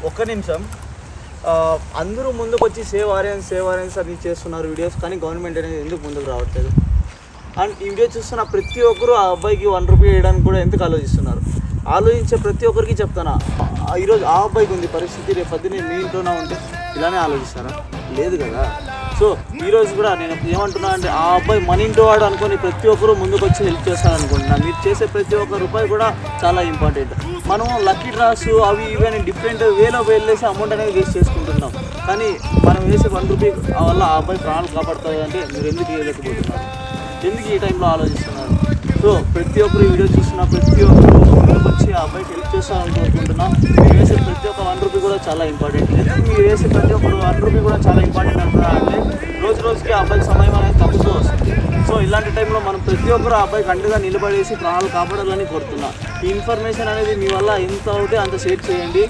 ఒక్క నిమిషం. అందరూ ముందుకు వచ్చి సేవ్ ఆర్యన్స్ అని చేస్తున్నారు వీడియోస్, కానీ గవర్నమెంట్ అనేది ఎందుకు ముందుకు రావట్లేదు? అండ్ ఈ వీడియో చూస్తున్న ప్రతి ఒక్కరు ఆ అబ్బాయికి 1 రూపీ వేయడానికి కూడా ఎందుకు ఆలోచిస్తున్నారు? ఆలోచించే ప్రతి ఒక్కరికి చెప్తానా, ఈరోజు ఆ అబ్బాయికి ఉంది పరిస్థితి, రేపు పొద్దున్నే మీ ఇంట్లోనే ఉంటే ఇలానే ఆలోచిస్తారా? లేదు కదా. సో ఈరోజు కూడా నేను ఏమంటున్నా అంటే, ఆ అబ్బాయి మన ఇంటి వాడు అనుకొని ప్రతి ఒక్కరు ముందుకు వచ్చి హెల్ప్ చేస్తారనుకుంటున్నా. మీరు చేసే ప్రతి ఒక్క రూపాయి కూడా చాలా ఇంపార్టెంట్. మనం లక్కీ డ్రాస్ అవి ఇవి అని డిఫరెంట్ వేలో వెళ్ళేసి అమౌంట్ అనేది వేస్ట్ చేసుకుంటున్నాం. కానీ మనం వేసే 1 రూపీ వల్ల ఆ అబ్బాయి ప్రాణాలు కాపాడుతుంది అంటే మీరు ఎందుకు వేయలేకపోతున్నారు? ఎందుకు ఈ టైంలో ఆలోచిస్తున్నారు? సో ప్రతి ఒక్కరు వీడియో చూస్తున్న ప్రతి ఒక్కరు ముందుకు వచ్చి ఆ అబ్బాయికి హెల్ప్ చేస్తారని కోరుకుంటున్నాం. మీరు వేసే ప్రతి ఒక్క 1 రూపీ కూడా చాలా ఇంపార్టెంట్. ఎందుకు మీరు వేసే ప్రతి ఒక్కరు 1 రూపీ కూడా చాలా ఇంపార్టెంట్ అంటున్నా అంటే, రోజుకి ఆ అబ్బాయికి సమయం అనేది తగ్గుతూ వస్తుంది. సో ఇలాంటి టైంలో మనం ప్రతి ఒక్కరు ఆ అబ్బాయికి అండగా నిలబడేసి ప్రాణాలు కాపాడాలని కోరుతున్నాం. ఈ ఇన్ఫర్మేషన్ అనేది మీ వల్ల ఎంత అవుతే అంత షేర్ చేయండి.